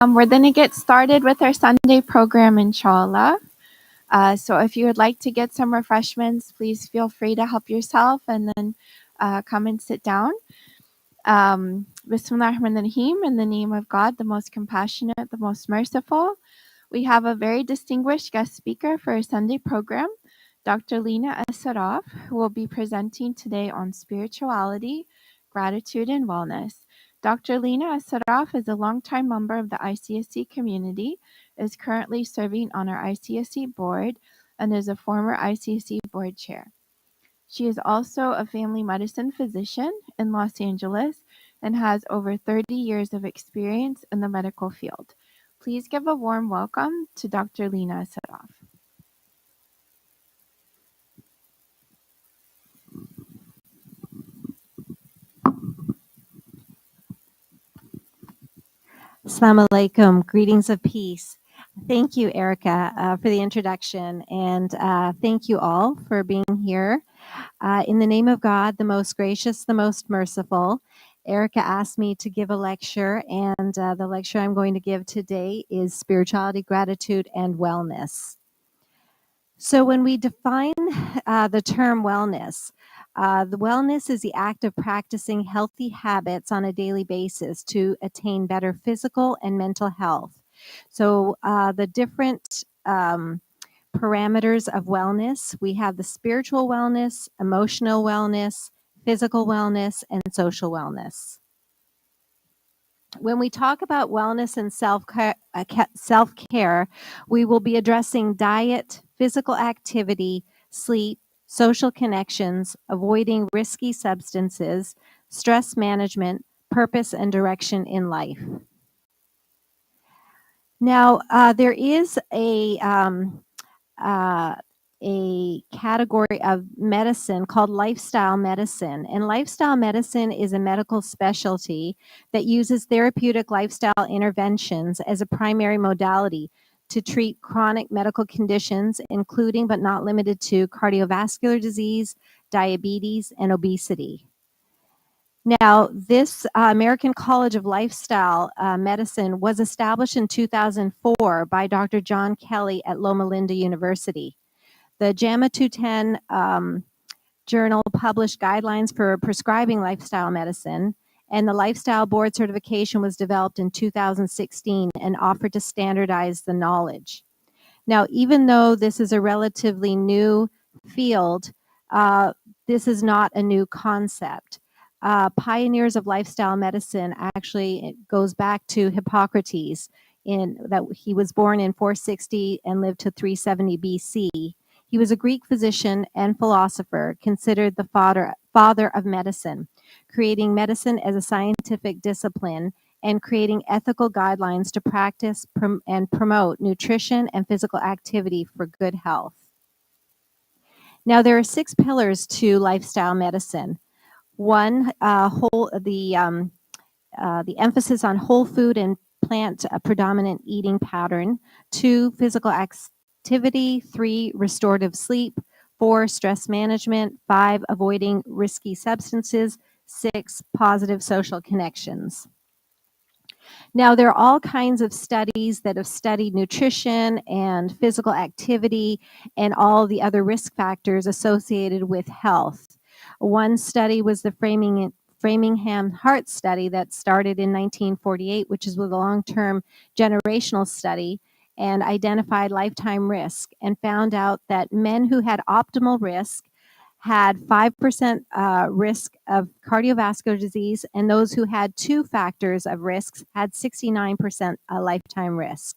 We're going to get started with our Sunday program, inshallah. So if you would like to get some refreshments, please feel free to help yourself and then come and sit down. Bismillah ar-Rahman ar-Rahim, in the name of God, the most compassionate, the most merciful. We have a very distinguished guest speaker for our Sunday program, Dr. Lena Al-Sarraf, who will be presenting today on spirituality, gratitude, and wellness. Dr. Lena Al-Sarraf is a longtime member of the ICSC community, is currently serving on our ICSC board, and is a former ICSC board chair. She is also a family medicine physician in Los Angeles and has over 30 years of experience in the medical field. Please give a warm welcome to Dr. Lena Al-Sarraf. Assalamu alaikum. Greetings of peace. Thank you, Erica, for the introduction, and thank you all for being here. In the name of God, the most gracious, the most merciful, Erica asked me to give a lecture, and the lecture I'm going to give today is Spirituality, Gratitude, and Wellness. So when we define the term wellness, the wellness is the act of practicing healthy habits on a daily basis to attain better physical and mental health. So the different parameters of wellness, we have the spiritual wellness, emotional wellness, physical wellness, and social wellness. When we talk about wellness and self-care, we will be addressing diet, physical activity, sleep, social connections, avoiding risky substances, stress management, purpose and direction in life. Now, there is a category of medicine called lifestyle medicine. And lifestyle medicine is a medical specialty that uses therapeutic lifestyle interventions as a primary modality to treat chronic medical conditions, including but not limited to cardiovascular disease, diabetes, and obesity. Now, this American College of Lifestyle Medicine was established in 2004 by Dr. John Kelly at Loma Linda University. The JAMA 210 journal published guidelines for prescribing lifestyle medicine, and the Lifestyle Board certification was developed in 2016 and offered to standardize the knowledge. Now, even though this is a relatively new field, this is not a new concept. Pioneers of lifestyle medicine, actually, it goes back to Hippocrates, in that he was born in 460 and lived to 370 BC. He was a Greek physician and philosopher, considered the father of medicine, creating medicine as a scientific discipline and creating ethical guidelines to practice and promote nutrition and physical activity for good health. Now, there are 6 pillars to lifestyle medicine. One, the emphasis on whole food and plant predominant eating pattern. 2, physical activity. 3, restorative sleep. 4, stress management. 5, avoiding risky substances. 6, positive social connections. Now, there are all kinds of studies that have studied nutrition and physical activity and all the other risk factors associated with health. One study was the Framingham Heart Study that started in 1948, which is with a long-term generational study, and identified lifetime risk and found out that men who had optimal risk had 5% risk of cardiovascular disease, and those who had 2 factors of risks had 69% lifetime risk.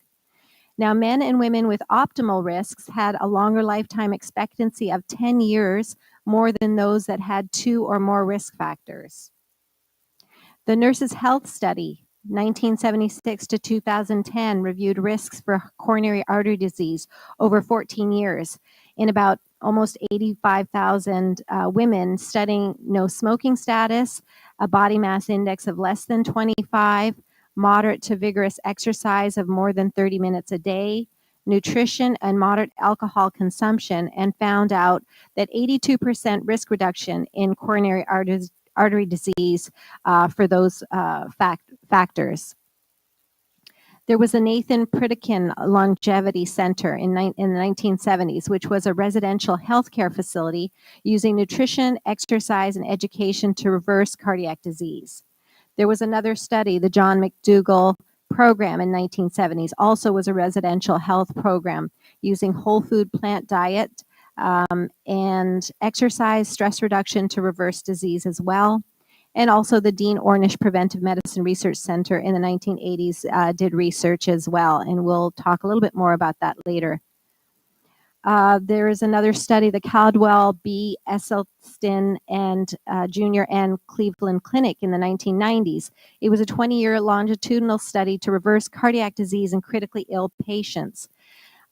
Now, men and women with optimal risks had a longer lifetime expectancy of 10 years more than those that had 2 or more risk factors. The Nurses' Health Study, 1976 to 2010, reviewed risks for coronary artery disease over 14 years in about almost 85,000 women, studying no smoking status, a body mass index of less than 25, moderate to vigorous exercise of more than 30 minutes a day, nutrition, and moderate alcohol consumption, and found out that 82% risk reduction in coronary artery disease for those factors. There was a Nathan Pritikin Longevity Center in the 1970s, which was a residential healthcare facility using nutrition, exercise, and education to reverse cardiac disease. There was another study, the John McDougall program in 1970s, also was a residential health program using whole food plant diet and exercise, stress reduction to reverse disease as well. And also the Dean Ornish Preventive Medicine Research Center in the 1980s did research as well, and we'll talk a little bit more about that later. There is another study, the Caldwell B. Esselstyn and Jr. and Cleveland Clinic in the 1990s. It was a 20-year longitudinal study to reverse cardiac disease in critically ill patients.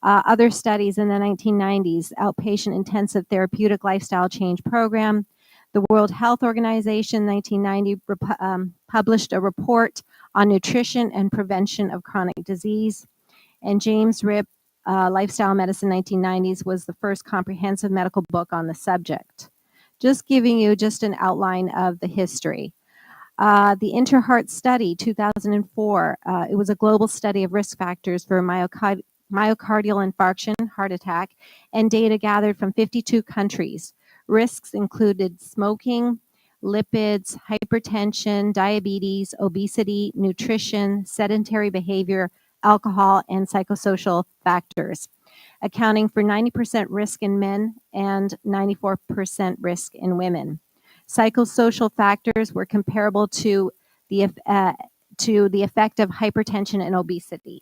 Other studies in the 1990s, Outpatient Intensive Therapeutic Lifestyle Change Program. The World Health Organization, 1990, published a report on nutrition and prevention of chronic disease. And James Ripp, Lifestyle Medicine, 1990s, was the first comprehensive medical book on the subject. Just giving you just an outline of the history. The InterHeart Study, 2004, it was a global study of risk factors for myocardial infarction, heart attack, and data gathered from 52 countries. Risks included smoking, lipids, hypertension, diabetes, obesity, nutrition, sedentary behavior, alcohol, and psychosocial factors, accounting for 90% risk in men and 94% risk in women. Psychosocial factors were comparable to the effect of hypertension and obesity.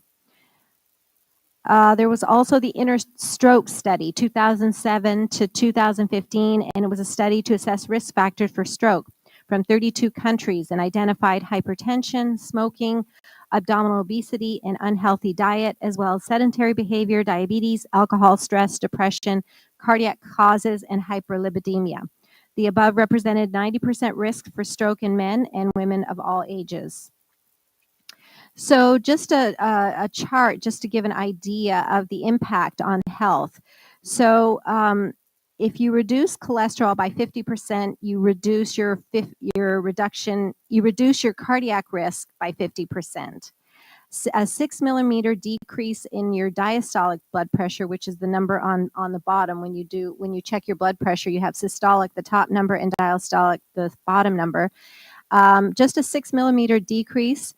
There was also the InterStroke Study, 2007 to 2015, and it was a study to assess risk factors for stroke from 32 countries and identified hypertension, smoking, abdominal obesity, and unhealthy diet, as well as sedentary behavior, diabetes, alcohol, stress, depression, cardiac causes, and hyperlipidemia. The above represented 90% risk for stroke in men and women of all ages. So just a chart just to give an idea of the impact on health. So if you reduce cholesterol by 50%, you reduce your cardiac risk by 50%. A 6 millimeter decrease in your diastolic blood pressure, which is the number on the bottom. When you check your blood pressure, you have systolic, the top number, and diastolic, the bottom number. Just a 6 millimeter decrease,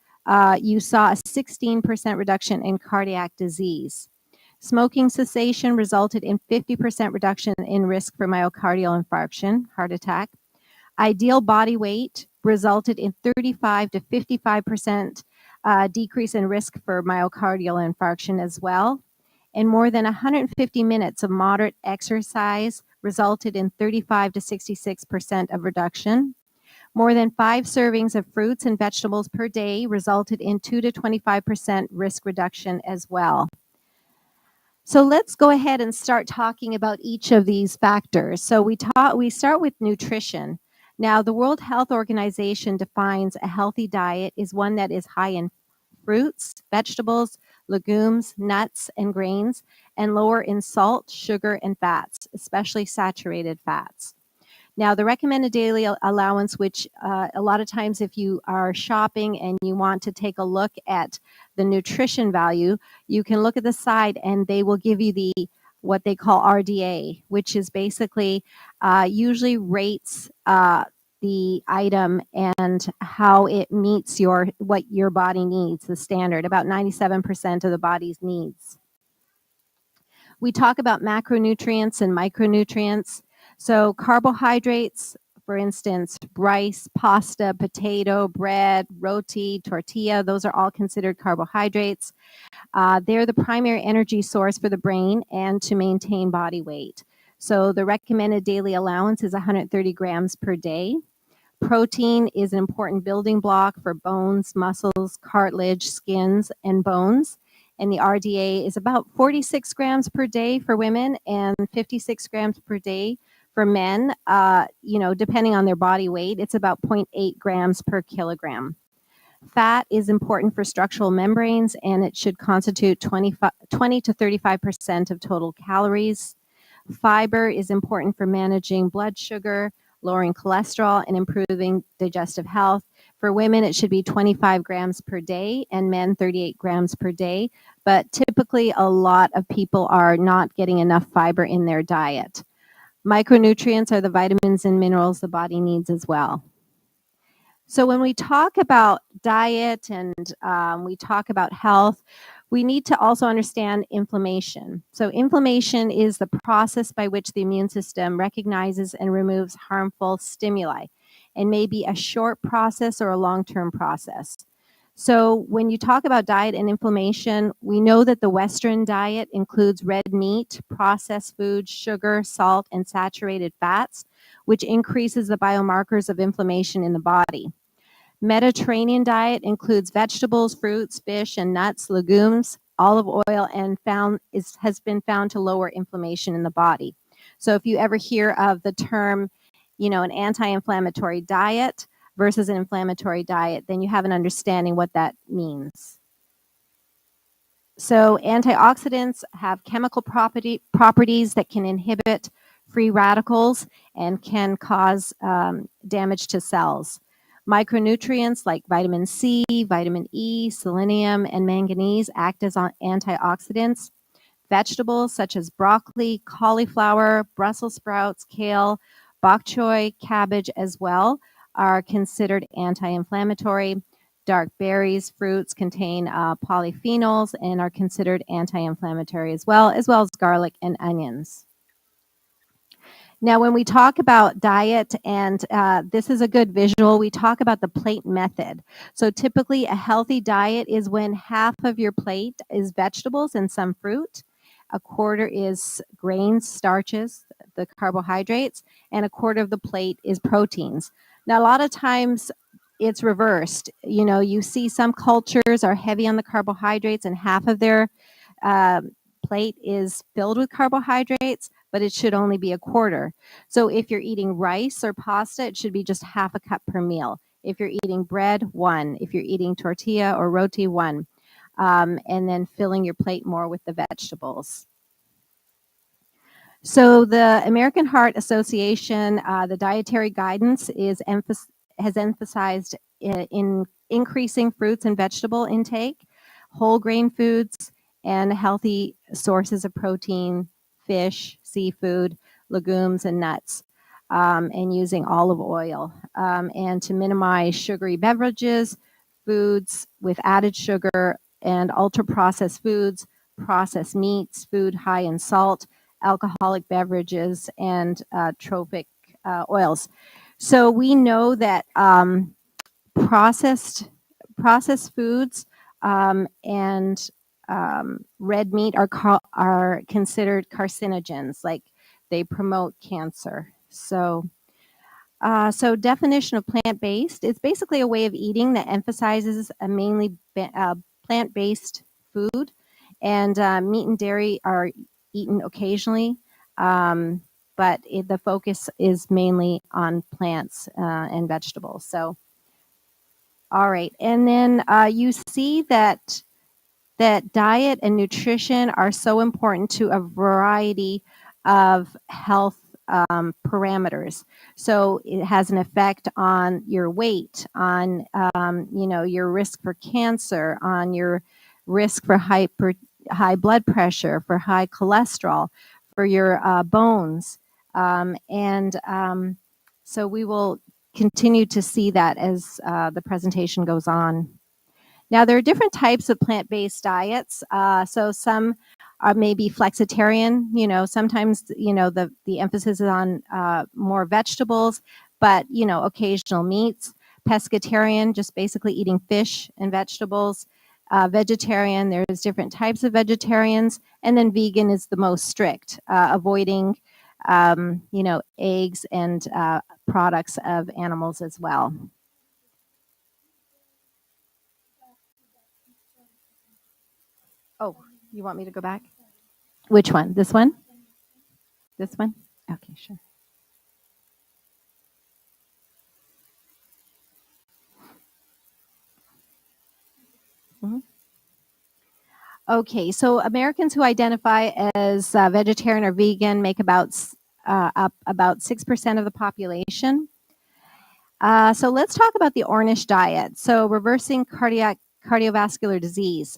you saw a 16% reduction in cardiac disease. Smoking cessation resulted in 50% reduction in risk for myocardial infarction, heart attack. Ideal body weight resulted in 35 to 55% decrease in risk for myocardial infarction as well. And more than 150 minutes of moderate exercise resulted in 35 to 66% of reduction. More than 5 servings of fruits and vegetables per day resulted in 2 to 25% risk reduction as well. So let's go ahead and start talking about each of these factors. So we start with nutrition. Now, the World Health Organization defines a healthy diet is one that is high in fruits, vegetables, legumes, nuts, and grains, and lower in salt, sugar, and fats, especially saturated fats. Now, the recommended daily allowance, which a lot of times if you are shopping and you want to take a look at the nutrition value, you can look at the side and they will give you what they call RDA, which is basically usually rates the item and how it meets what your body needs, the standard, about 97% of the body's needs. We talk about macronutrients and micronutrients. So carbohydrates, for instance, rice, pasta, potato, bread, roti, tortilla, those are all considered carbohydrates. They're the primary energy source for the brain and to maintain body weight. So the recommended daily allowance is 130 grams per day. Protein is an important building block for bones, muscles, cartilage, skins, and bones. And the RDA is about 46 grams per day for women and 56 grams per day for men. Depending on their body weight, it's about 0.8 grams per kilogram. Fat is important for structural membranes, and it should constitute 20 to 35% of total calories. Fiber is important for managing blood sugar, lowering cholesterol, and improving digestive health. For women, it should be 25 grams per day, and men 38 grams per day. But typically, a lot of people are not getting enough fiber in their diet. Micronutrients are the vitamins and minerals the body needs as well. So when we talk about diet and we talk about health, we need to also understand inflammation. So inflammation is the process by which the immune system recognizes and removes harmful stimuli, and may be a short process or a long-term process. So when you talk about diet and inflammation, we know that the Western diet includes red meat, processed foods, sugar, salt, and saturated fats, which increases the biomarkers of inflammation in the body. Mediterranean diet includes vegetables, fruits, fish, and nuts, legumes, olive oil, and has been found to lower inflammation in the body. So if you ever hear of the term, an anti-inflammatory diet versus an inflammatory diet, then you have an understanding what that means. So antioxidants have chemical properties that can inhibit free radicals and can cause damage to cells. Micronutrients like vitamin C, vitamin E, selenium, and manganese act as antioxidants. Vegetables such as broccoli, cauliflower, Brussels sprouts, kale, bok choy, cabbage as well are considered anti-inflammatory. Dark berries, fruits contain polyphenols and are considered anti-inflammatory as well as garlic and onions. Now, when we talk about diet, and this is a good visual, we talk about the plate method. So typically a healthy diet is when half of your plate is vegetables and some fruit, a quarter is grains, starches, the carbohydrates, and a quarter of the plate is proteins. Now, a lot of times it's reversed. You see some cultures are heavy on the carbohydrates and half of their plate is filled with carbohydrates, but it should only be a quarter. So if you're eating rice or pasta, it should be just half a cup per meal. If you're eating bread, 1. If you're eating tortilla or roti, 1. And then filling your plate more with the vegetables. So the American Heart Association, the dietary guidance has emphasized in increasing fruits and vegetable intake, whole grain foods, and healthy sources of protein, fish, seafood, legumes, and nuts, and using olive oil, and to minimize sugary beverages, foods with added sugar, and ultra-processed foods, processed meats, food high in salt, alcoholic beverages, and trophic oils. So we know that processed foods and red meat are considered carcinogens, like they promote cancer. So definition of plant-based, it's basically a way of eating that emphasizes a mainly plant-based food, and meat and dairy are eaten occasionally, but the focus is mainly on plants and vegetables. So, all right, and then you see that diet and nutrition are so important to a variety of health parameters. So it has an effect on your weight, on your risk for cancer, on your risk for high blood pressure, for high cholesterol, for your bones, so we will continue to see that as the presentation goes on. Now, there are different types of plant-based diets. So some are maybe flexitarian. Sometimes the emphasis is on more vegetables, but occasional meats. Pescatarian, just basically eating fish and vegetables. Vegetarian, there's different types of vegetarians, and then vegan is the most strict, avoiding eggs and products of animals as well. Oh, you want me to go back? Which one? This one? This one? Okay, sure. Mm-hmm. Okay, so Americans who identify as vegetarian or vegan make about 6% of the population. So let's talk about the Ornish diet. So reversing cardiovascular disease.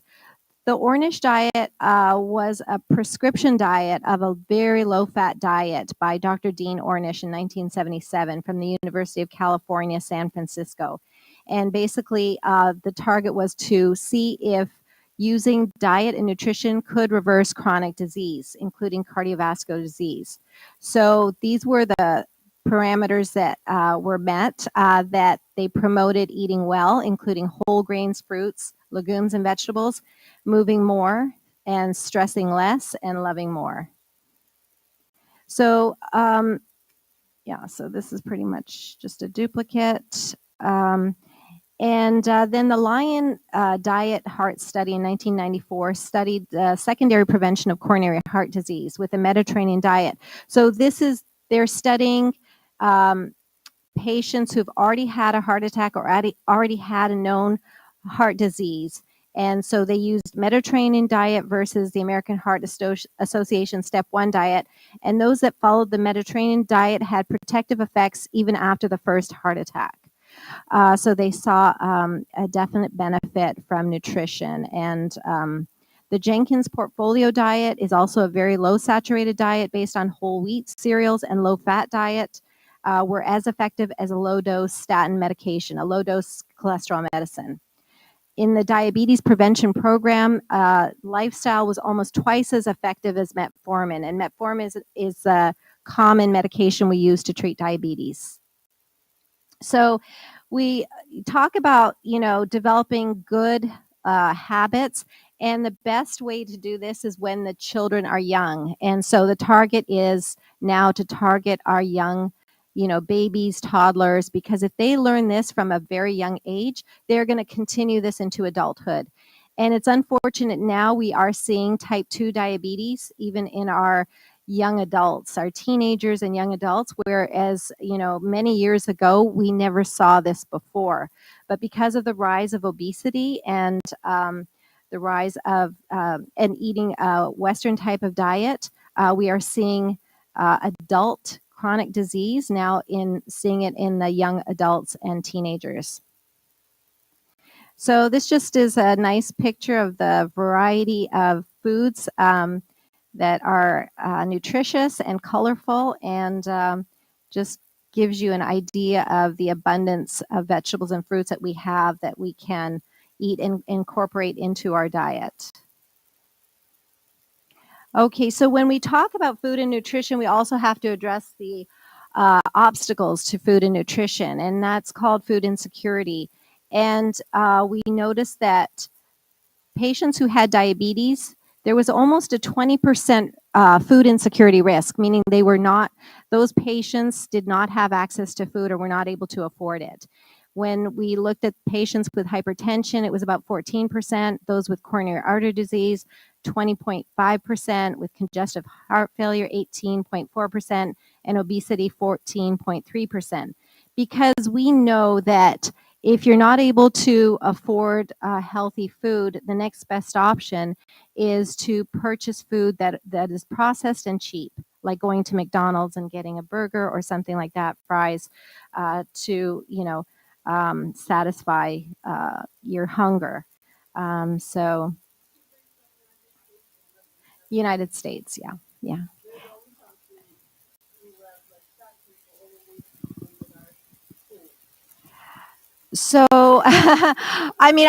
The Ornish diet was a prescription diet of a very low-fat diet by Dr. Dean Ornish in 1977 from the University of California, San Francisco. And basically, the target was to see if using diet and nutrition could reverse chronic disease, including cardiovascular disease. So these were the parameters that were met, that they promoted eating well, including whole grains, fruits, legumes, and vegetables, moving more, and stressing less, and loving more. So yeah, so this is pretty much just a duplicate. And then the Lion Diet Heart Study in 1994 studied secondary prevention of coronary heart disease with a Mediterranean diet. So they're studying patients who've already had a heart attack or already had a known heart disease. And so they used Mediterranean diet versus the American Heart Association Step 1 diet. And those that followed the Mediterranean diet had protective effects even after the first heart attack. So they saw a definite benefit from nutrition. And the Jenkins portfolio diet is also a very low saturated diet based on whole wheat cereals, and low fat diet were as effective as a low dose statin medication, a low dose cholesterol medicine. In the diabetes prevention program, lifestyle was almost twice as effective as metformin. And metformin is a common medication we use to treat diabetes. So we talk about, developing good habits, and the best way to do this is when the children are young. And so the target is now to target our young, babies, toddlers, because if they learn this from a very young age, they're going to continue this into adulthood. And it's unfortunate now we are seeing type 2 diabetes even in our young adults, our teenagers and young adults, whereas, many years ago, we never saw this before. But because of the rise of obesity and the rise of and eating a Western type of diet, we are seeing adult chronic disease now seeing it in the young adults and teenagers. So this just is a nice picture of the variety of foods that are nutritious and colorful, and just gives you an idea of the abundance of vegetables and fruits that we have that we can eat and incorporate into our diet. Okay, so when we talk about food and nutrition, we also have to address the obstacles to food and nutrition, and that's called food insecurity. And we noticed that patients who had diabetes, there was almost a 20% food insecurity risk, meaning those patients did not have access to food or were not able to afford it. When we looked at patients with hypertension, it was about 14%, those with coronary artery disease, 20.5%, with congestive heart failure, 18.4%, and obesity, 14.3%. Because we know that if you're not able to afford healthy food, the next best option is to purchase food that is processed and cheap, like going to McDonald's and getting a burger or something like that, fries, to satisfy your hunger. So, United States, yeah. So, I mean,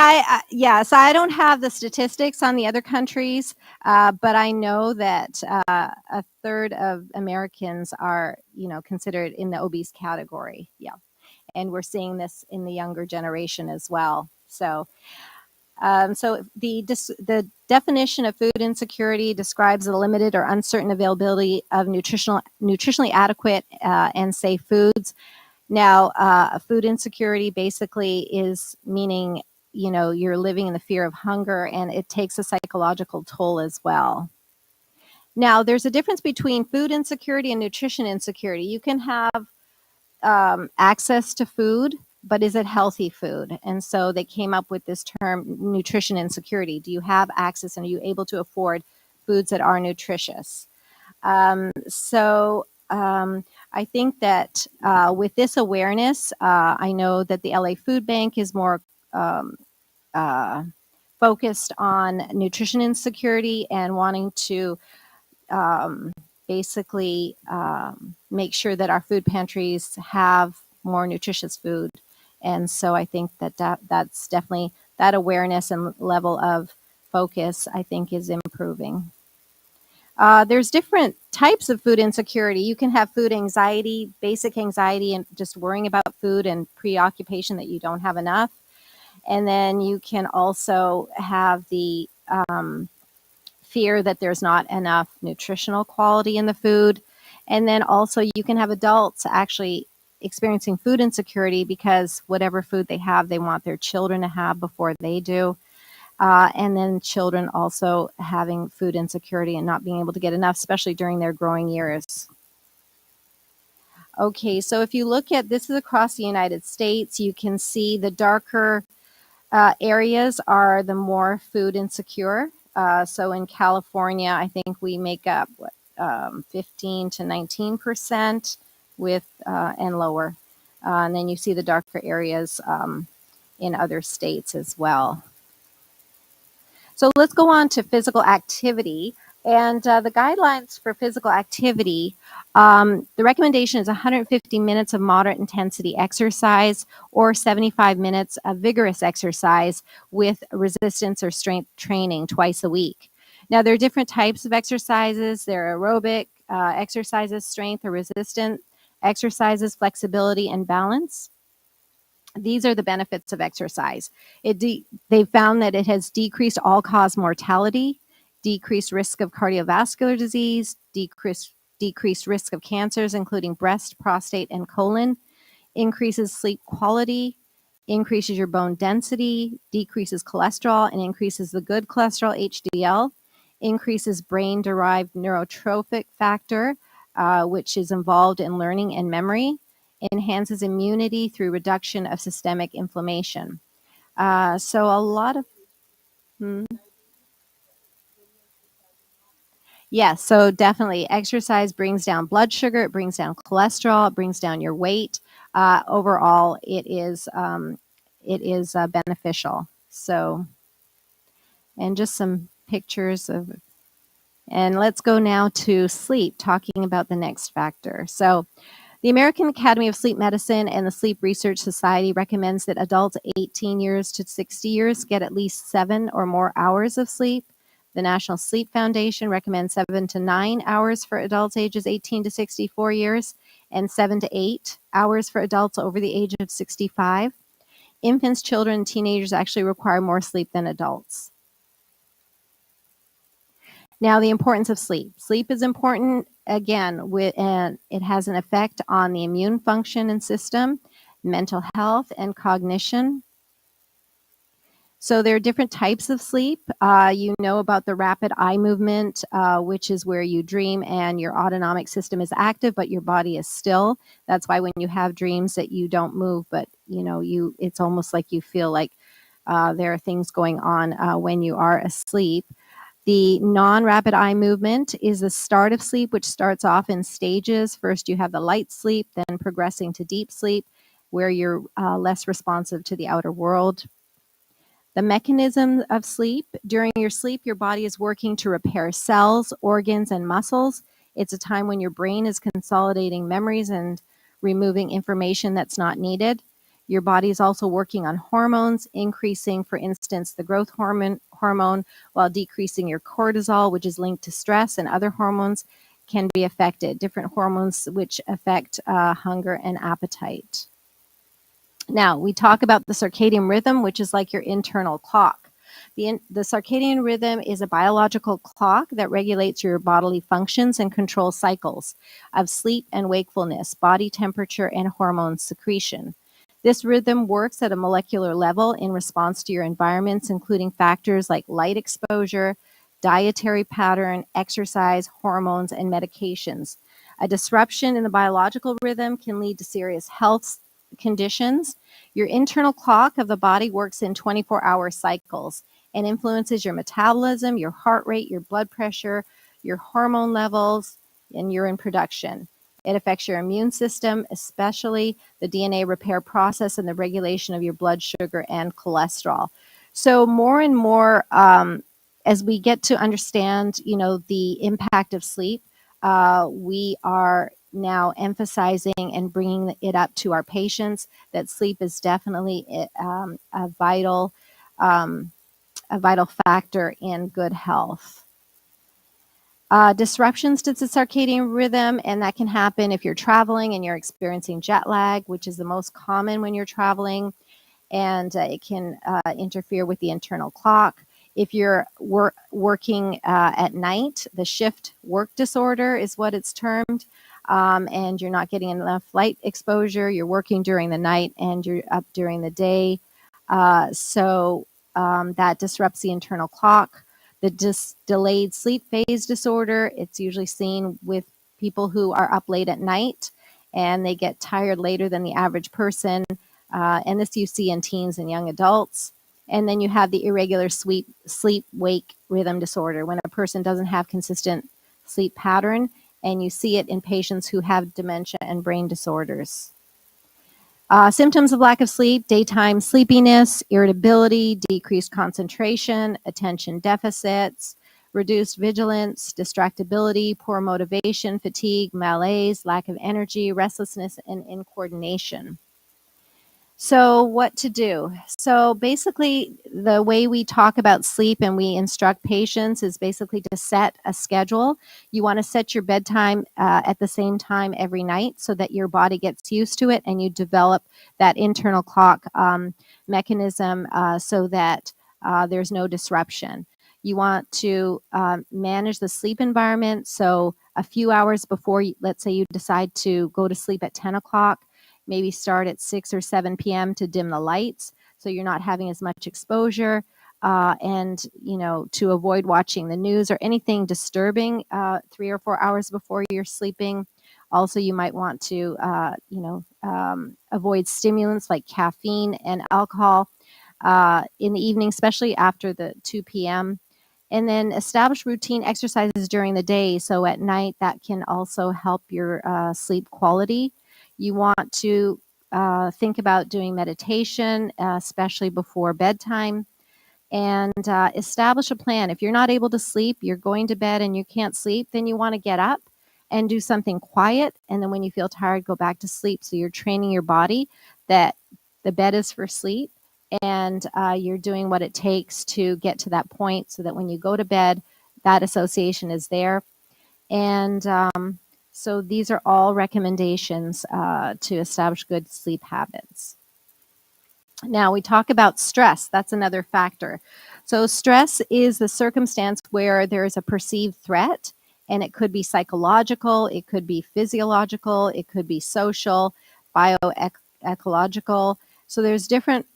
yes, I don't have the statistics on the other countries, but I know that a third of Americans are, considered in the obese category. Yeah, and we're seeing this in the younger generation as well. So, the definition of food insecurity describes the limited or uncertain availability of nutritionally adequate and safe foods. Now, food insecurity basically is meaning, you're living in the fear of hunger, and it takes a psychological toll as well. Now, there's a difference between food insecurity and nutrition insecurity. You can have access to food, but is it healthy food? And so they came up with this term, nutrition insecurity. Do you have access, and are you able to afford foods that are nutritious? So I think that with this awareness, I know that the LA Food Bank is more um, uh, focused on nutrition insecurity and wanting to um, basically make sure that our food pantries have more nutritious food. And so I think that's definitely that awareness and level of focus, I think, is improving. There's different types of food insecurity. You can have food anxiety, basic anxiety, and just worrying about food and preoccupation that you don't have enough. And then you can also have the fear that there's not enough nutritional quality in the food. And then also you can have adults actually experiencing food insecurity because whatever food they have, they want their children to have before they do. And then children also having food insecurity and not being able to get enough, especially during their growing years. Okay, so if you look at this is across the United States, you can see the darker areas are the more food insecure. So in California, I think we make up 15 to 19% with and lower. And then you see the darker areas in other states as well. So let's go on to physical activity. And the guidelines for physical activity, the recommendation is 150 minutes of moderate intensity exercise or 75 minutes of vigorous exercise with resistance or strength training twice a week. Now, there are different types of exercises. There are aerobic exercises, strength or resistance exercises, flexibility, and balance. These are the benefits of exercise. They found that it has decreased all-cause mortality, decreased risk of cardiovascular disease, decreased risk of cancers, including breast, prostate, and colon, increases sleep quality, increases your bone density, decreases cholesterol, and increases the good cholesterol, HDL, increases brain-derived neurotrophic factor, which is involved in learning and memory, enhances immunity through reduction of systemic inflammation. So a lot of yes, so definitely exercise brings down blood sugar, it brings down cholesterol, it brings down your weight. Overall, it is beneficial. So, and just some pictures of, and let's go now to sleep, talking about the next factor. So, the American Academy of Sleep Medicine and the Sleep Research Society recommends that adults 18 years to 60 years get at least 7 or more hours of sleep. The National Sleep Foundation recommends 7 to 9 hours for adults ages 18 to 64 years and 7 to 8 hours for adults over the age of 65. Infants, children, and teenagers actually require more sleep than adults. Now, the importance of sleep. Sleep is important, again, and it has an effect on the immune function and system, mental health, and cognition. So there are different types of sleep. You know about the rapid eye movement, which is where you dream and your autonomic system is active, but your body is still. That's why when you have dreams that you don't move, but it's almost like you feel like there are things going on when you are asleep. The non-rapid eye movement is the start of sleep, which starts off in stages. First, you have the light sleep, then progressing to deep sleep, where you're less responsive to the outer world. The mechanism of sleep. During your sleep, your body is working to repair cells, organs, and muscles. It's a time when your brain is consolidating memories and removing information that's not needed. Your body is also working on hormones, increasing, for instance, the growth hormone, while decreasing your cortisol, which is linked to stress, and other hormones can be affected. Different hormones which affect hunger and appetite. Now, we talk about the circadian rhythm, which is like your internal clock. The circadian rhythm is a biological clock that regulates your bodily functions and controls cycles of sleep and wakefulness, body temperature, and hormone secretion. This rhythm works at a molecular level in response to your environments, including factors like light exposure, dietary pattern, exercise, hormones, and medications. A disruption in the biological rhythm can lead to serious health conditions. Your internal clock of the body works in 24-hour cycles and influences your metabolism, your heart rate, your blood pressure, your hormone levels, and urine production. It affects your immune system, especially the DNA repair process and the regulation of your blood sugar and cholesterol. So more and more, as we get to understand, the impact of sleep, we are now emphasizing and bringing it up to our patients that sleep is definitely um, a vital factor in good health. Disruptions to the circadian rhythm, and that can happen if you're traveling and you're experiencing jet lag, which is the most common when you're traveling, and it can interfere with the internal clock. If you're working at night, the shift work disorder is what it's termed, and you're not getting enough light exposure. You're working during the night and you're up during the day. So that disrupts the internal clock. The delayed sleep phase disorder, it's usually seen with people who are up late at night and they get tired later than the average person. And this you see in teens and young adults. And then you have the irregular sleep-wake rhythm disorder, when a person doesn't have consistent sleep pattern, and you see it in patients who have dementia and brain disorders. Symptoms of lack of sleep: daytime sleepiness, irritability, decreased concentration, attention deficits, reduced vigilance, distractibility, poor motivation, fatigue, malaise, lack of energy, restlessness, and incoordination. So what to do? So basically, the way we talk about sleep and we instruct patients is basically to set a schedule. You want to set your bedtime at the same time every night so that your body gets used to it and you develop that internal clock mechanism so that there's no disruption. You want to manage the sleep environment. So a few hours before, let's say you decide to go to sleep at 10 o'clock, maybe start at 6 or 7 p.m. to dim the lights so you're not having as much exposure, and to avoid watching the news or anything disturbing 3 or 4 hours before you're sleeping. Also, you might want to avoid stimulants like caffeine and alcohol in the evening, especially after the 2 p.m. And then establish routine exercises during the day. So at night, that can also help your sleep quality. You want to think about doing meditation, especially before bedtime, and establish a plan. If you're not able to sleep, you're going to bed and you can't sleep, then you want to get up and do something quiet. And then when you feel tired, go back to sleep. So you're training your body that the bed is for sleep, and you're doing what it takes to get to that point so that when you go to bed, that association is there. And so these are all recommendations to establish good sleep habits. Now we talk about stress. That's another factor. So stress is the circumstance where there is a perceived threat, and it could be psychological, it could be physiological, it could be social, bioecological. So there's different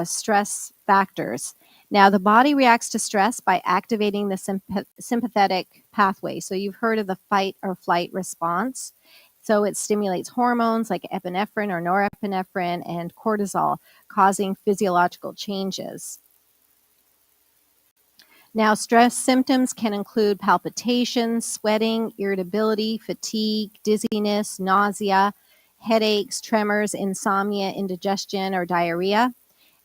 stress factors. Now, the body reacts to stress by activating the sympathetic pathway. So you've heard of the fight or flight response. So it stimulates hormones like epinephrine or norepinephrine and cortisol, causing physiological changes. Now, stress symptoms can include palpitations, sweating, irritability, fatigue, dizziness, nausea, headaches, tremors, insomnia, indigestion, or diarrhea.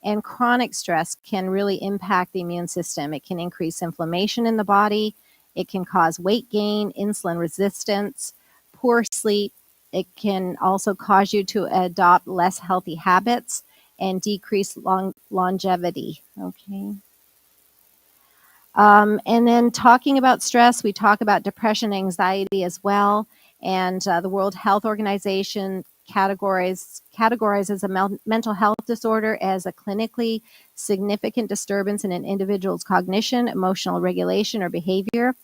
And chronic stress can really impact the immune system. It can increase inflammation in the body. It can cause weight gain, insulin resistance, poor sleep. It can also cause you to adopt less healthy habits and decrease longevity. Okay. And then talking about stress, we talk about depression, anxiety as well. And the World Health Organization categorizes a mental health disorder as a clinically significant disturbance in an individual's cognition, emotional regulation, or behavior.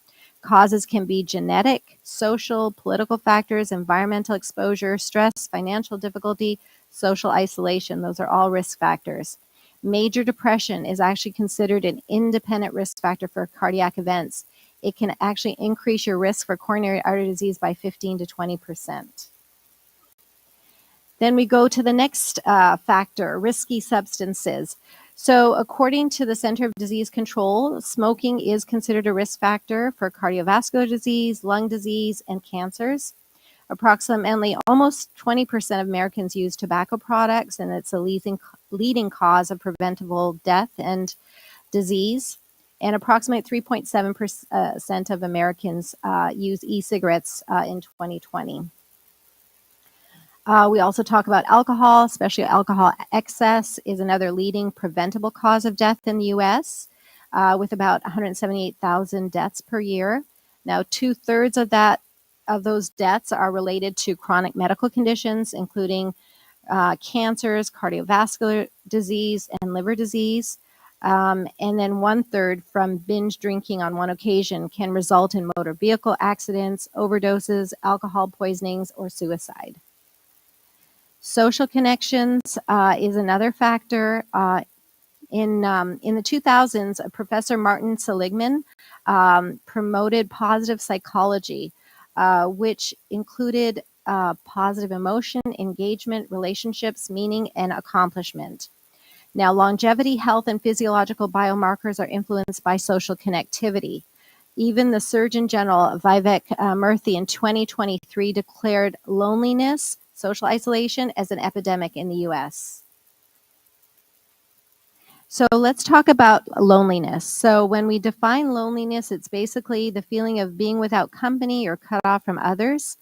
Causes can be genetic, social, political factors, environmental exposure, stress, financial difficulty, social isolation. Those are all risk factors. Major depression is actually considered an independent risk factor for cardiac events. It can actually increase your risk for coronary artery disease by 15 to 20%. Then we go to the next factor, risky substances. So according to the Center of Disease Control, smoking is considered a risk factor for cardiovascular disease, lung disease, and cancers. Approximately almost 20% of Americans use tobacco products, and it's a leading cause of preventable death and disease. And approximately 3.7% of Americans use e-cigarettes in 2020. We also talk about alcohol, especially alcohol excess is another leading preventable cause of death in the U.S., with about 178,000 deaths per year. Now, 2/3 of those deaths are related to chronic medical conditions, including cancers, cardiovascular disease, and liver disease. And then 1/3 from binge drinking on one occasion can result in motor vehicle accidents, overdoses, alcohol poisonings, or suicide. Social connections is another factor. In the 2000s, Professor Martin Seligman promoted positive psychology, which included positive emotion, engagement, relationships, meaning, and accomplishment. Now, longevity, health, and physiological biomarkers are influenced by social connectivity. Even the Surgeon General, Vivek Murthy, in 2023 declared loneliness, social isolation, as an epidemic in the U.S. So let's talk about loneliness. So when we define loneliness, it's basically the feeling of being without company or cut off from others.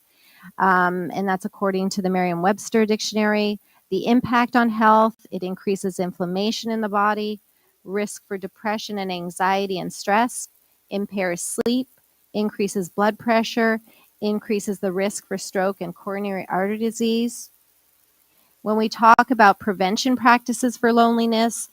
And that's according to the Merriam-Webster dictionary. The impact on health, it increases inflammation in the body, risk for depression and anxiety and stress, impairs sleep, increases blood pressure, increases the risk for stroke and coronary artery disease. When we talk about prevention practices for loneliness,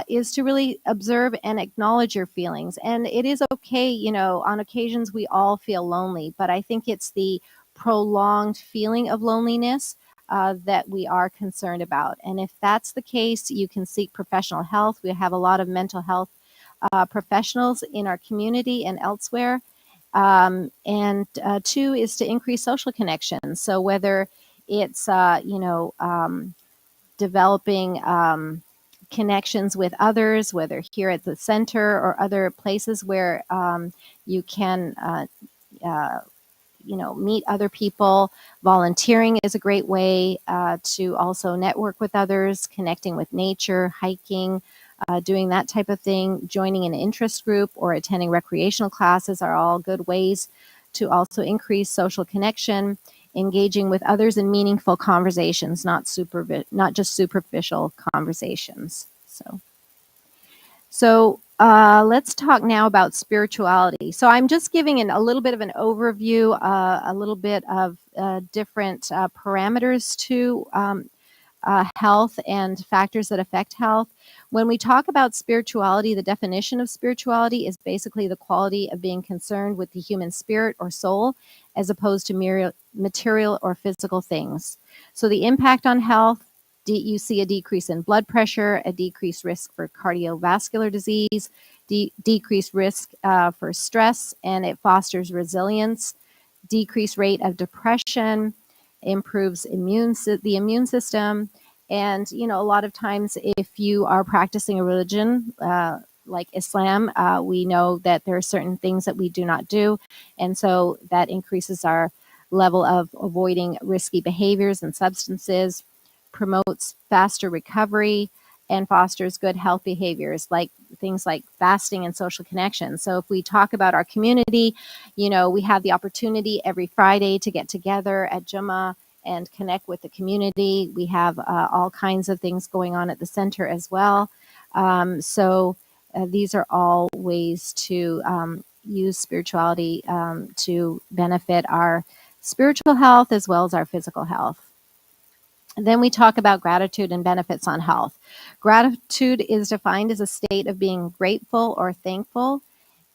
is to really observe and acknowledge your feelings. And it is okay, on occasions we all feel lonely, but I think it's the prolonged feeling of loneliness that we are concerned about. And if that's the case, you can seek professional health. We have a lot of mental health professionals in our community and elsewhere. And two is to increase social connections. So whether it's, developing connections with others, whether here at the center or other places where you can, meet other people. Volunteering is a great way to also network with others, connecting with nature, hiking, doing that type of thing, joining an interest group or attending recreational classes are all good ways to also increase social connection, engaging with others in meaningful conversations, not just superficial conversations. So let's talk now about spirituality. So I'm just giving a little bit of an overview, a little bit of different parameters to health and factors that affect health. When we talk about spirituality, the definition of spirituality is basically the quality of being concerned with the human spirit or soul, as opposed to material or physical things. So the impact on health, you see a decrease in blood pressure, a decreased risk for cardiovascular disease, decreased risk for stress, and it fosters resilience, decreased rate of depression, improves the immune system. And, a lot of times if you are practicing a religion like Islam, we know that there are certain things that we do not do. And so that increases our level of avoiding risky behaviors and substances, promotes faster recovery, and fosters good health behaviors like things like fasting and social connection. So if we talk about our community, we have the opportunity every Friday to get together at Jummah and connect with the community. We have all kinds of things going on at the center as well. So these are all ways to use spirituality to benefit our spiritual health as well as our physical health. And then we talk about gratitude and benefits on health. Gratitude is defined as a state of being grateful or thankful.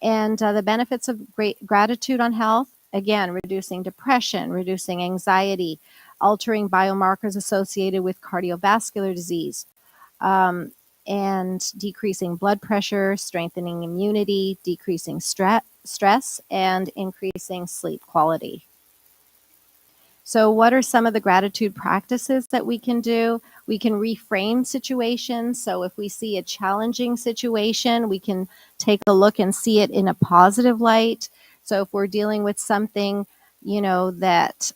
And the benefits of gratitude on health, again, reducing depression, reducing anxiety, altering biomarkers associated with cardiovascular disease, and decreasing blood pressure, strengthening immunity, decreasing stress, and increasing sleep quality. So what are some of the gratitude practices that we can do? We can reframe situations. So if we see a challenging situation, we can take a look and see it in a positive light. So if we're dealing with something that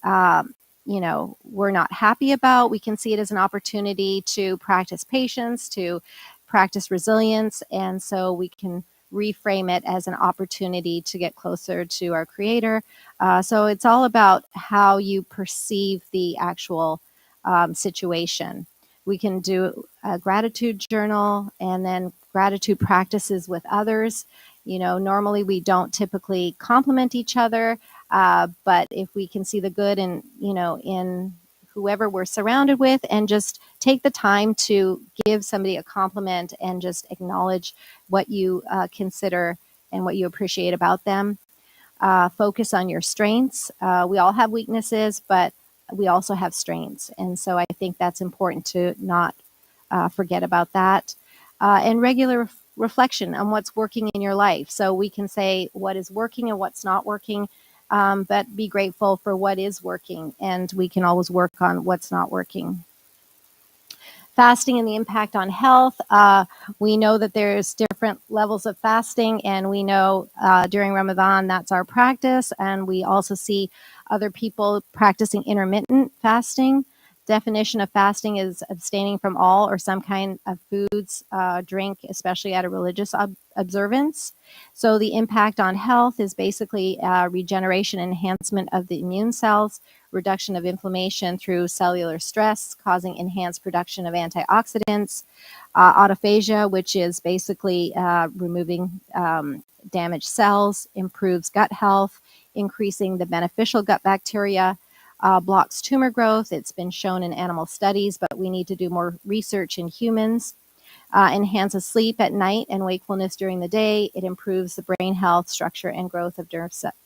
we're not happy about. We can see it as an opportunity to practice patience, to practice resilience, and so we can reframe it as an opportunity to get closer to our creator. So it's all about how you perceive the actual situation. We can do a gratitude journal and then gratitude practices with others. Normally we don't typically compliment each other, but if we can see the good in whoever we're surrounded with, and just take the time to give somebody a compliment and just acknowledge what you consider and what you appreciate about them. Focus on your strengths. We all have weaknesses, but we also have strengths. And so I think that's important to not forget about that. And regular reflection on what's working in your life. So we can say what is working and what's not working, but be grateful for what is working. And we can always work on what's not working. Fasting and the impact on health. We know that there's different levels of fasting, and we know during Ramadan that's our practice, and we also see other people practicing intermittent fasting. Definition of fasting is abstaining from all or some kind of foods, drink, especially at a religious observance. So the impact on health is basically regeneration, enhancement of the immune cells, reduction of inflammation through cellular stress, causing enhanced production of antioxidants, autophagia, which is basically removing damaged cells, improves gut health, increasing the beneficial gut bacteria, blocks tumor growth. It's been shown in animal studies, but we need to do more research in humans. Enhances sleep at night and wakefulness during the day. It improves the brain health, structure, and growth of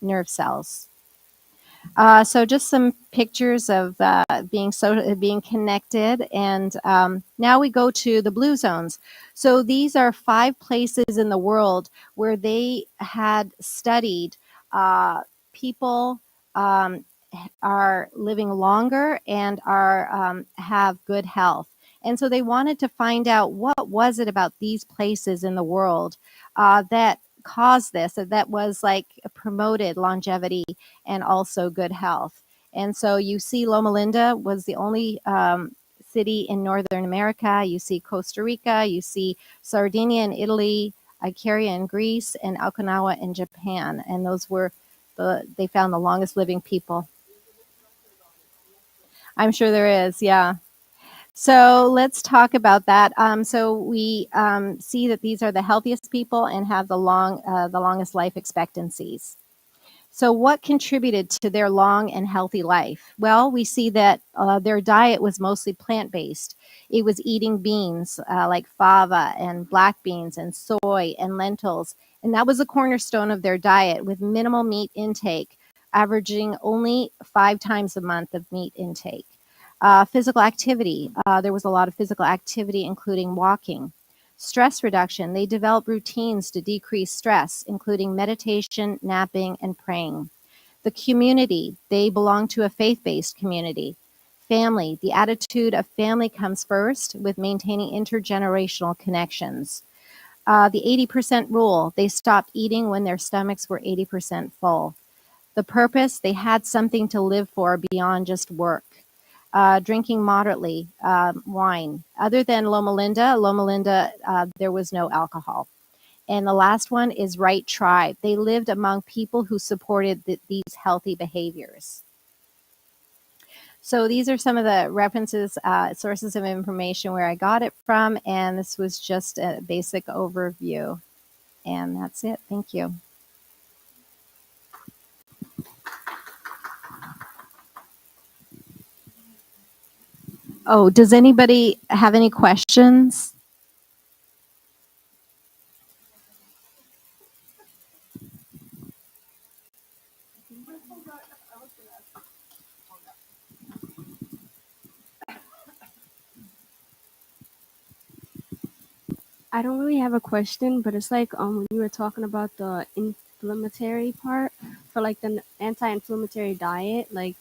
nerve cells. So just some pictures of being connected, and now we go to the blue zones. So these are 5 places in the world where they had studied people are living longer and are have good health. And so they wanted to find out what was it about these places in the world that caused this, that was like promoted longevity and also good health. And so you see Loma Linda was the only city in Northern America. You see Costa Rica, you see Sardinia in Italy, Icaria in Greece, and Okinawa in Japan. And those were they found the longest living people. I'm sure there is, yeah. So let's talk about that. So we see that these are the healthiest people and have the longest life expectancies. So what contributed to their long and healthy life? Well, we see that their diet was mostly plant-based. It was eating beans like fava and black beans and soy and lentils. And that was the cornerstone of their diet, with minimal meat intake, averaging only 5 times a month of meat intake. Physical activity. There was a lot of physical activity, including walking. Stress reduction. They developed routines to decrease stress, including meditation, napping, and praying. The community. They belong to a faith-based community. Family. The attitude of family comes first, with maintaining intergenerational connections. The 80% rule. They stopped eating when their stomachs were 80% full. The purpose. They had something to live for beyond just work. Drinking moderately, wine. Other than Loma Linda, there was no alcohol. And the last one is right tribe. They lived among people who supported these healthy behaviors. So these are some of the references, sources of information where I got it from, and this was just a basic overview. And that's it. Thank you. Oh, does anybody have any questions? I don't really have a question, but it's like when you were talking about the inflammatory part for like the anti-inflammatory diet, like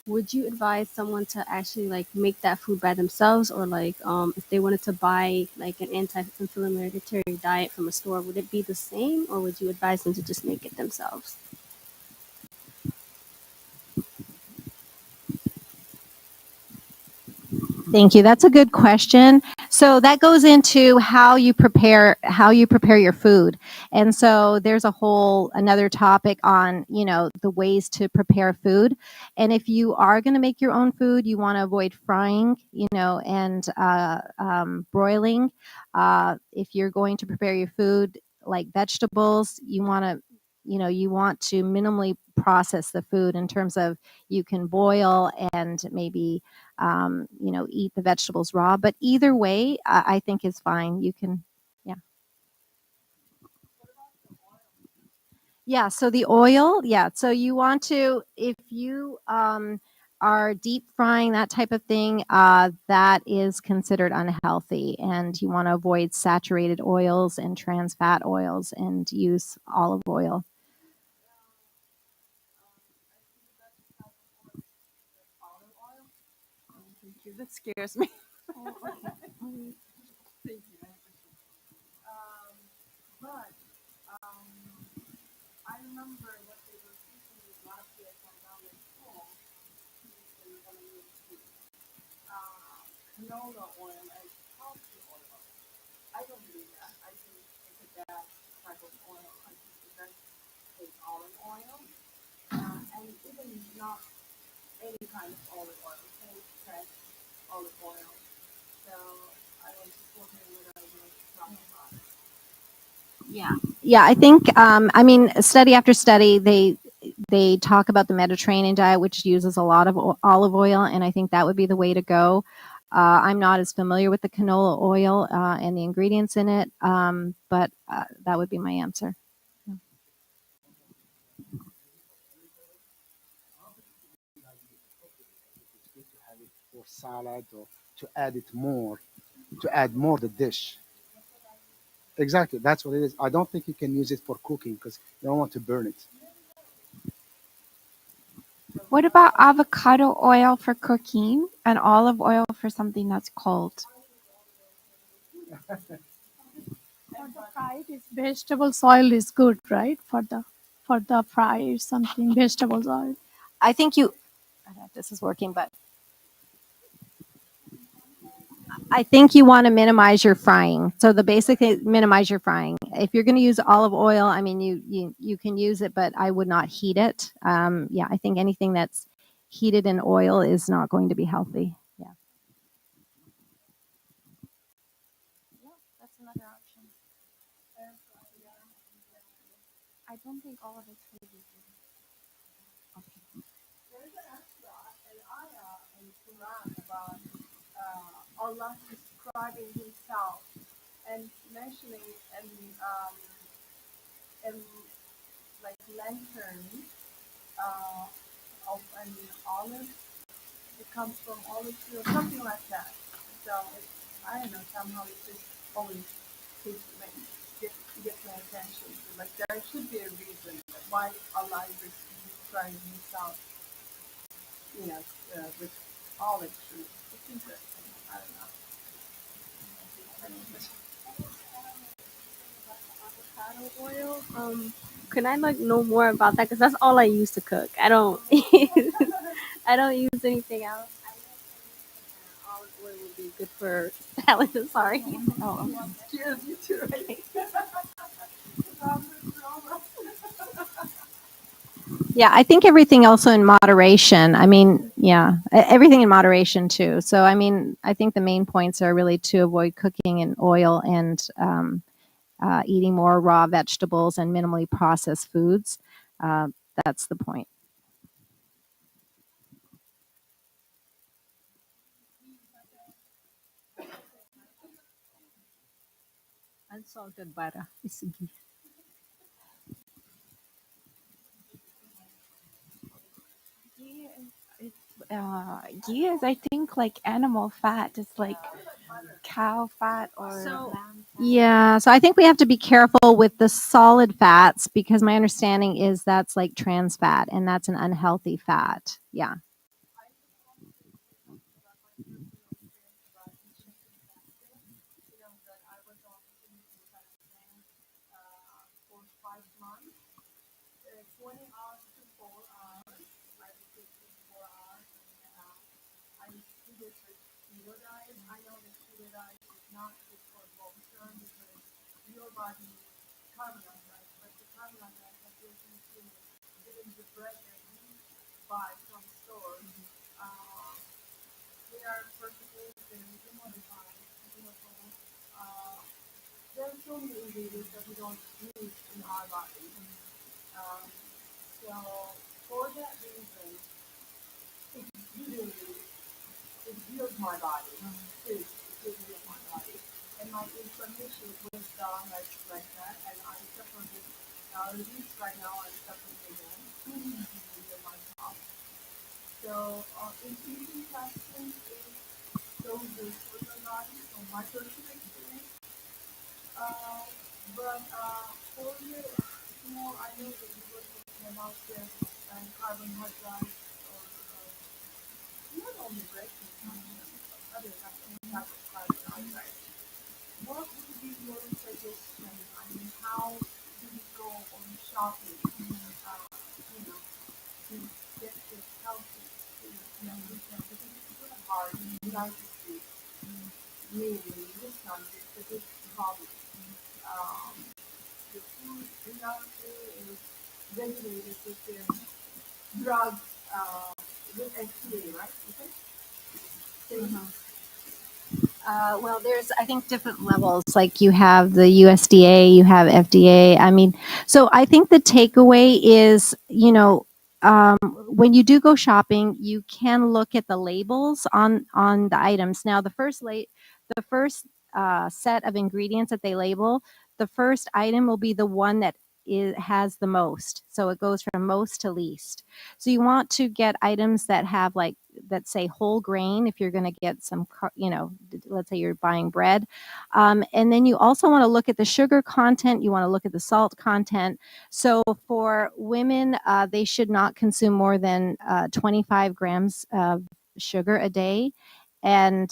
would you advise someone to actually like make that food by themselves, or like if they wanted to buy like an anti-inflammatory diet from a store, would it be the same, or would you advise them to just make it themselves? Thank you. That's a good question. So that goes into how you prepare your food. And so there's a whole another topic on, the ways to prepare food. And if you are going to make your own food, you want to avoid frying, and broiling. If you're going to prepare your food like vegetables, you want to minimally process the food in terms of you can boil and maybe eat the vegetables raw. But either way, I think is fine. You can, yeah. Yeah. So the oil, yeah. So you want to, if you are deep frying that type of thing, that is considered unhealthy, and you want to avoid saturated oils and trans fat oils and use olive oil. Thank you. That scares me. But I remember what they were teaching me last year when I was in school. They were going to use canola oil and cowpea oil. I don't believe that. I think it's a bad type of oil. I think the best is olive oil, and even not any kind of olive oil, say fresh olive oil. So I was just wondering what I was talking about. Yeah, I think study after study they talk about the Mediterranean diet, which uses a lot of olive oil, and I think that would be the way to go. I'm not as familiar with the canola oil and the ingredients in it, but that would be my answer. To have it for salad or to add it more, to add more the dish. Exactly, that's what it is. I don't think you can use it for cooking because you don't want to burn it. What about avocado oil for cooking and olive oil for something that's cold? For the fried, is vegetables oil is good, right? For the fry something vegetables oil. I think you. I don't know if this is working, but I think you want to minimize your frying. So the basic is minimize your frying. If you're going to use olive oil, I mean, you can use it, but I would not heat it. Yeah, I think anything that's heated in oil is not going to be healthy. Yeah. Yeah, that's another option. I don't think all of it's going to be good. There's an extra, an ayah in Quran about Allah describing Himself and mentioning in like lantern uh, of an olive. It comes from olive tree or something like that. So I don't know. Somehow it just always takes get my attention. Like there should be a reason why Allah is describing Himself, with olive tree. It's interesting. I don't know. Avocado oil. Can I like know more about that? Because that's all I use to cook. I don't. I don't use anything else. Olive oil would be good for salad. Sorry. Oh, okay. Cheers, you too, right? Yeah, I think everything also in moderation. I mean, yeah, everything in moderation too. So, I mean, I think the main points are really to avoid cooking in oil and eating more raw vegetables and minimally processed foods. Uh, that's the point. Unsalted butter is good. Ghee ghee is, I think, like animal fat. It's like cow fat or So, lamb fat. yeah, so I think we have to be careful with the solid fats because my understanding is that's like trans fat and that's an unhealthy fat. Yeah. For 5 months, 20 hours to 4 hours. I would take 4 hours, and I did it with keto diet. I know that keto diet is not good for long term because your body needs carbon dioxide, but the carbon dioxide that you're consuming, even the bread that you buy from stores, they are perfectly genetically modified. Uh, there are so many ingredients that we don't use in our body. Um, so for that reason, it really it heals my body. It heals my body. And my inflammation went down like that, and I suffer with allergies right now. I'm suffering again. With my cough. So infusion fasting is so good for your body. So my personal experience. Uh, but for you, I know that you were talking about the carbohydrates or not only bread, but other types of carbohydrates. What would be your suggestion? I mean, how do you go on shopping? You know, to get this healthy food, because it's sort of hard in the United States, mainly in this country, it's a big problem. Um, the food industry is regulated with the drugs, with FDA, right? Okay. Well, there's, I think, different levels. Like you have the USDA, you have FDA. I mean, so I think the takeaway is, when you do go shopping, you can look at the labels on the items. Now, the first set of ingredients that they label, the first item will be the one that has the most. So it goes from most to least. So you want to get items that have that say whole grain if you're going to get some, let's say you're buying bread. And then you also want to look at the sugar content. You want to look at the salt content. So for women, they should not consume more than 25 grams of sugar a day. And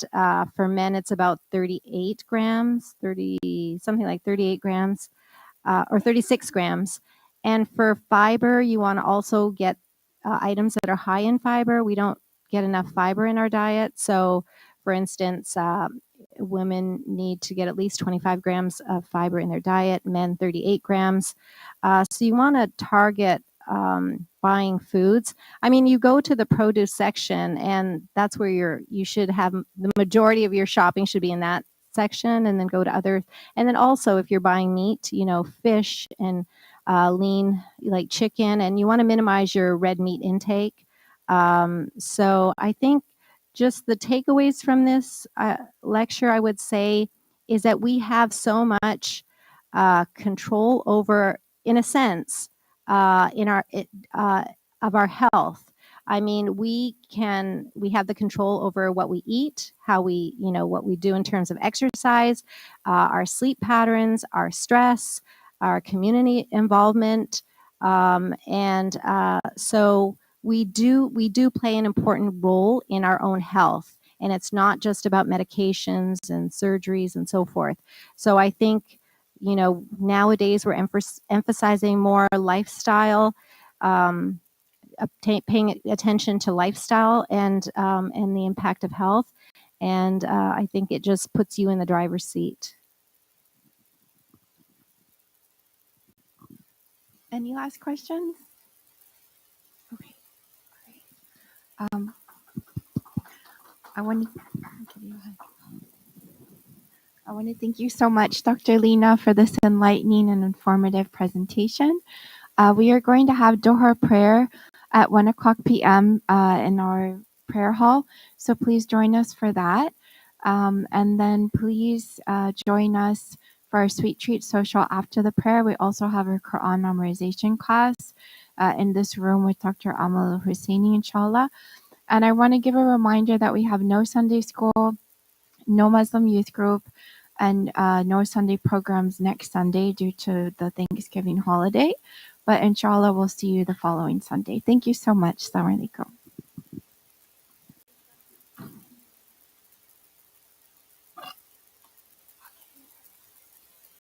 for men, it's about 38 grams, something like 38 grams. Or 36 grams. And for fiber, you want to also get items that are high in fiber. We don't get enough fiber in our diet. So, for instance, women need to get at least 25 grams of fiber in their diet, men 38 grams. So you want to target buying foods. I mean, you go to the produce section, and that's where you should have the majority of your shopping should be in that section, and then go to other. And then also, if you're buying meat, fish and lean like chicken, and you want to minimize your red meat intake. So I think just the takeaways from this lecture, I would say, is that we have so much control over, in a sense, in our of our health. I mean, we have the control over what we eat, how what we do in terms of exercise, our sleep patterns, our stress, our community involvement, and so we do play an important role in our own health, and it's not just about medications and surgeries and so forth. So I think nowadays we're emphasizing more lifestyle. Paying attention to lifestyle and the impact of health, and I think it just puts you in the driver's seat. Any last questions? Okay. All right. I want to thank you so much, Dr. Lena, for this enlightening and informative presentation. We are going to have Doha prayer at 1 o'clock p.m. In our prayer hall, so please join us for that. And then please join us for our Sweet Treat Social after the prayer. We also have our Quran memorization class in this room with Dr. Amal Husseini, inshallah. And I want to give a reminder that we have no Sunday school, no Muslim youth group, and no Sunday programs next Sunday due to the Thanksgiving holiday. But inshallah, we'll see you the following Sunday. Thank you so much. Assalamu alaikum.